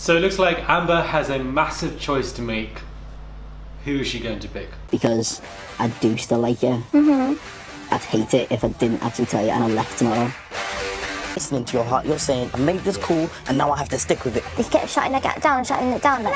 So it looks like Amber has a massive choice to make. Who is she going to pick? Because I do still like you. I'd hate it if I didn't actually tell you and I left tomorrow. Listening to your heart, you're saying, I made this call and now I have to stick with it. You kept shutting it down. Like, You know,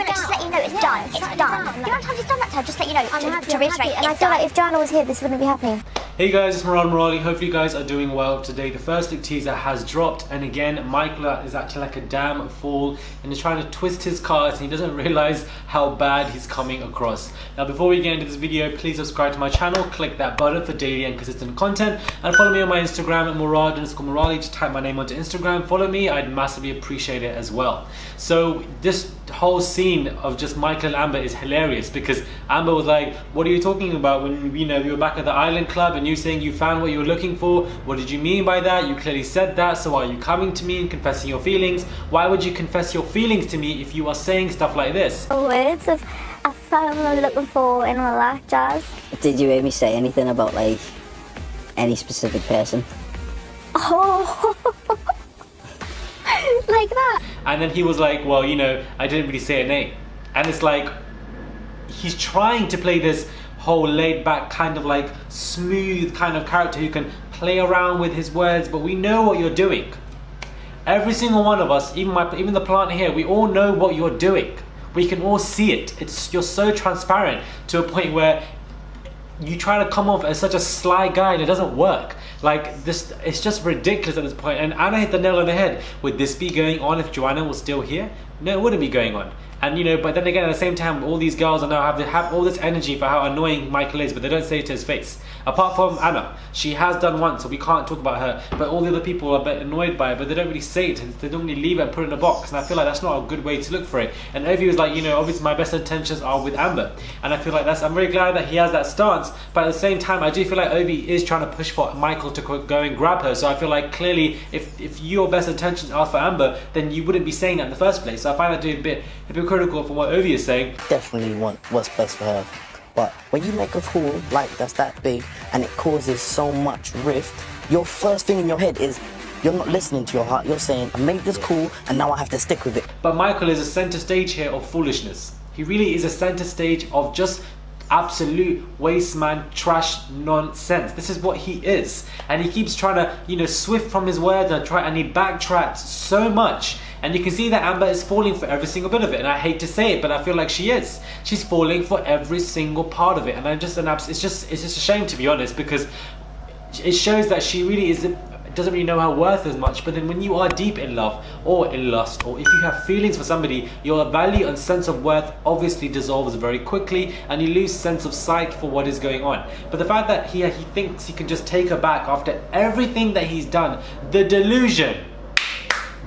just let you know it's done. It's done. You know, sometimes it's done that time. Just let you know to reiterate. and I feel like if Joanna was here, this wouldn't be happening. Hey guys, it's Murad Murali. Hopefully you guys are doing well today. The first look teaser has dropped, and again, Michael is acting like a damn fool and is trying to twist his cards, and he doesn't realize how bad he's coming across. Now, before we get into this video, please subscribe to my channel, click that button for daily and consistent content, and follow me on my Instagram at Murad_Murali. Just type my name onto Instagram, follow me, I'd massively appreciate it as well. So this whole scene of just Michael and Amber is hilarious, because Amber was like, what are you talking about when you were back at the island club and you saying you found what you were looking for? What did you mean by that? You clearly said that, so are you coming to me and confessing your feelings? Why would you confess your feelings to me if you are saying stuff like this? Words of I found what I'm looking for in my life, Jazz. Did you hear me say anything about, like, any specific person? Oh, like that. And then he was like, well, I didn't really say a name. And it's like, he's trying to play this whole laid back kind of like smooth kind of character who can play around with his words, but we know what you're doing. Every single one of us, even the plant here, we all know what you're doing. We can all see it. You're so transparent to a point where you try to come off as such a sly guy and it doesn't work. Like this, it's just ridiculous at this point. And Anna hit the nail on the head. Would this be going on if Joanna was still here? No, it wouldn't be going on. And but then again, at the same time, all these girls are now have all this energy for how annoying Michael is, but they don't say it to his face. Apart from Anna, she has done once, so we can't talk about her. But all the other people are a bit annoyed by it, but they don't really say it. They don't really leave it and put it in a box. And I feel like that's not a good way to look for it. And Ovi was like, obviously my best intentions are with Amber, and I feel like I'm very glad that he has that stance. But at the same time, I do feel like Ovi is trying to push for Michael to go and grab her. So I feel like clearly, if your best intentions are for Amber, then you wouldn't be saying that in the first place. So I find that to be a bit hypocritical from what Ovi is saying. Definitely want what's best for her. But when you make a call like that's that big and it causes so much rift, your first thing in your head is you're not listening to your heart. You're saying, I made this call and now I have to stick with it. But Michael is a center stage here of foolishness. He really is a center stage of just absolute waste man trash nonsense. This is what he is, and he keeps trying to swift from his words and he backtracks so much. And you can see that Amber is falling for every single bit of it, and I hate to say it, but I feel like she is. She's falling for every single part of it, and it's just a shame, to be honest, because it shows that she really doesn't really know her worth as much. But then when you are deep in love or in lust, or if you have feelings for somebody, your value and sense of worth obviously dissolves very quickly, and you lose sense of sight for what is going on. But the fact that he thinks he can just take her back after everything that he's done, the delusion,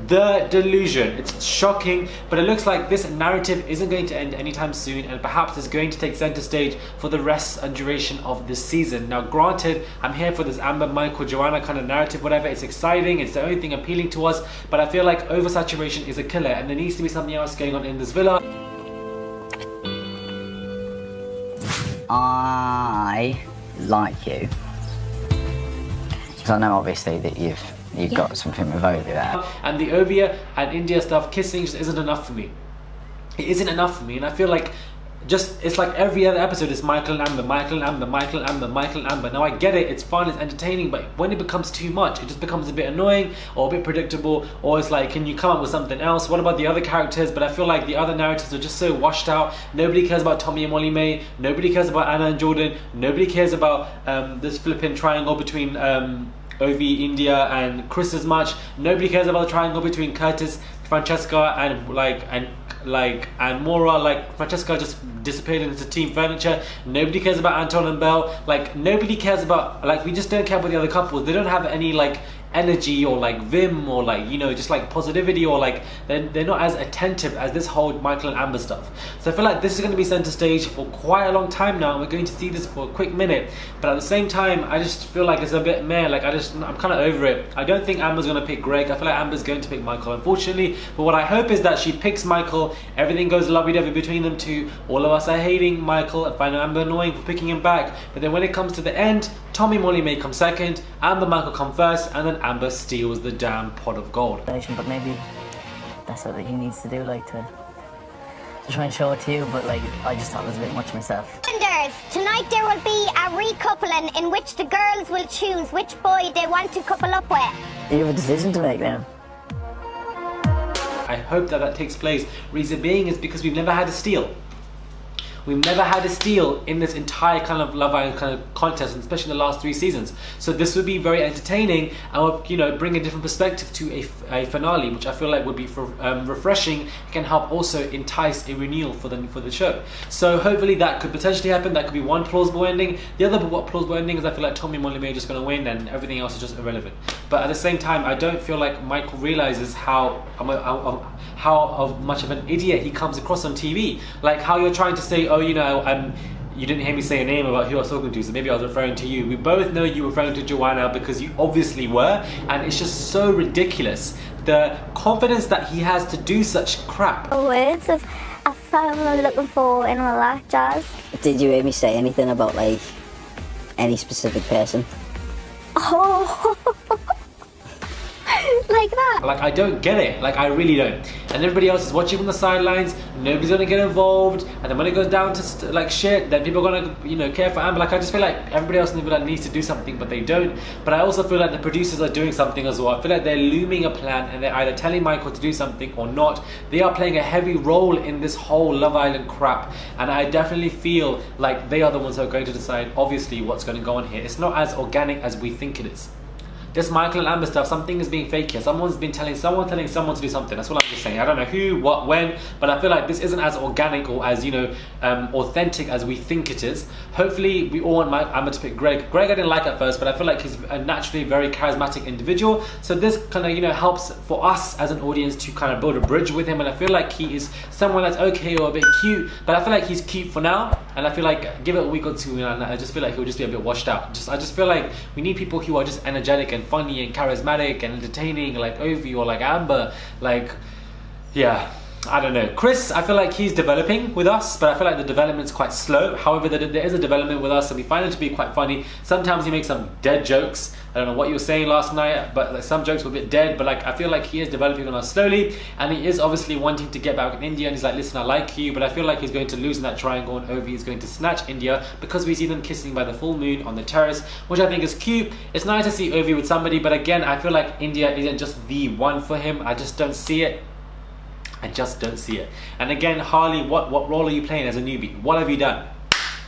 it's shocking. But it looks like this narrative isn't going to end anytime soon, and perhaps is going to take center stage for the rest and duration of this season. Now granted, I'm here for this Amber, Michael, Joanna kind of narrative, whatever. It's exciting, it's the only thing appealing to us, but I feel like oversaturation is a killer, and there needs to be something else going on in this villa. I like you. Because I know obviously that you've got something with Ovi there. And the Ovia and India stuff, kissing just isn't enough for me. It isn't enough for me, and I feel like it's like every other episode is Michael and Amber, Michael and Amber, Michael and Amber, Michael and Amber. Now I get it, it's fun, it's entertaining, but when it becomes too much, it just becomes a bit annoying or a bit predictable, or it's like, can you come up with something else? What about the other characters? But I feel like the other narratives are just so washed out. Nobody cares about Tommy and Molly May, nobody cares about Anna and Jordan, nobody cares about this flipping triangle between Ovi, India and Chris as much. Nobody cares about the triangle between Curtis, Francesca and Maura. Like, Francesca just disappeared into Team Furniture. Nobody cares about Anton and Belle. Like, nobody cares about, we just don't care about the other couples. They don't have any energy or vim or just positivity, or they're not as attentive as this whole Michael and Amber stuff. So I feel like this is going to be center stage for quite a long time now, and we're going to see this for a quick minute. But at the same time, I just feel like it's a bit meh. I'm kind of over it. I don't think Amber's going to pick Greg. I feel like Amber's going to pick Michael, unfortunately. But what I hope is that she picks Michael, everything goes lovey-dovey between them two. All of us are hating Michael and find Amber annoying for picking him back. But then when it comes to the end, Tommy Molly may come second, Amber Michael come first, and then Amber steals the damn pot of gold. But maybe that's what he needs to do, like to try and show it to you. But like, I just thought it was a bit much myself. Tonight there will be a recoupling in which the girls will choose which boy they want to couple up with. You have a decision to make now. I hope that takes place. Reason being is because we've never had a steal. We've never had a steal in this entire kind of Love Island kind of contest, and especially in the last 3 seasons. So this would be very entertaining and would, you know, bring a different perspective to a finale, which I feel like would be refreshing. It can help also entice a renewal for the show. So hopefully that could potentially happen. That could be one plausible ending. The other plausible ending is I feel like Tommy and Molly-Mae are just going to win, and everything else is just irrelevant. But at the same time, I don't feel like Michael realizes how much of an idiot he comes across on TV. Like how you're trying to say, oh, you know, you didn't hear me say a name about who I was talking to, so maybe I was referring to you. We both know you were referring to Joanna because you obviously were, and it's just so ridiculous. The confidence that he has to do such crap. The words of I found looking for in my life, Jazz. Did you hear me say anything about like any specific person? Oh, like that. Like, I don't get it. Like, I really don't. And everybody else is watching from the sidelines. Nobody's gonna get involved. And then when it goes down to like shit, then people are gonna, you know, care for Amber. Like, I just feel like everybody else in the villa needs to do something, but they don't. But I also feel like the producers are doing something as well. I feel like they're looming a plan, and they're either telling Michael to do something or not. They are playing a heavy role in this whole Love Island crap. And I definitely feel like they are the ones who are going to decide, obviously, what's going to go on here. It's not as organic as we think it is. This Michael and Amber stuff, something is being fake here. Someone's been telling someone to do something. That's what I'm just saying. I don't know who, what, when, but I feel like this isn't as organic or as, you know, authentic as we think it is. Hopefully, we all want Amber to pick Greg. Greg I didn't like at first, but I feel like he's a naturally very charismatic individual. So this kind of, you know, helps for us as an audience to kind of build a bridge with him. And I feel like he is someone that's okay or a bit cute, but I feel like he's cute for now. And I feel like give it a week or two, and I just feel like he'll just be a bit washed out. I just feel like we need people who are just energetic and funny and charismatic and entertaining, like Ovi or like Amber. Like, yeah, I don't know. Chris, I feel like he's developing with us, but I feel like the development's quite slow. However, there is a development with us, and we find him to be quite funny. Sometimes he makes some dead jokes. I don't know what you were saying last night, but like, some jokes were a bit dead, but like I feel like he is developing on us slowly, and he is obviously wanting to get back in India, and he's like, listen, I like you, but I feel like he's going to lose in that triangle, and Ovi is going to snatch India, because we see them kissing by the full moon on the terrace, which I think is cute. It's nice to see Ovi with somebody, but again, I feel like India isn't just the one for him. I just don't see it. I just don't see it. And again, Harley, what role are you playing as a newbie? What have you done?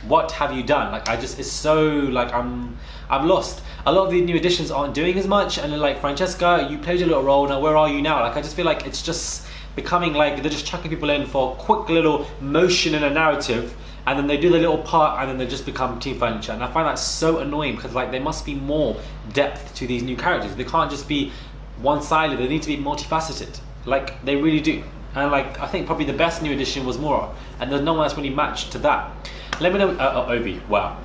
What have you done? Like, it's so, like, I'm lost. A lot of the new additions aren't doing as much, and then like Francesca, you played your little role, now where are you now? Like, I just feel like it's just becoming like they're just chucking people in for a quick little motion in a narrative, and then they do the little part, and then they just become team furniture. And I find that so annoying, because like there must be more depth to these new characters. They can't just be one-sided, they need to be multifaceted. Like, they really do. And like, I think probably the best new addition was Mora, and there's no one that's really matched to that. Let me know, Ovi, wow.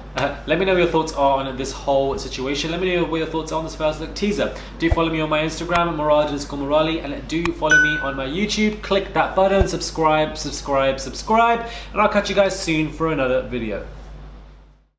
Let me know your thoughts on this whole situation. Let me know what your thoughts are on this first look teaser. Do follow me on my Instagram, Murad_Merali, and do follow me on my YouTube. Click that button, subscribe, and I'll catch you guys soon for another video.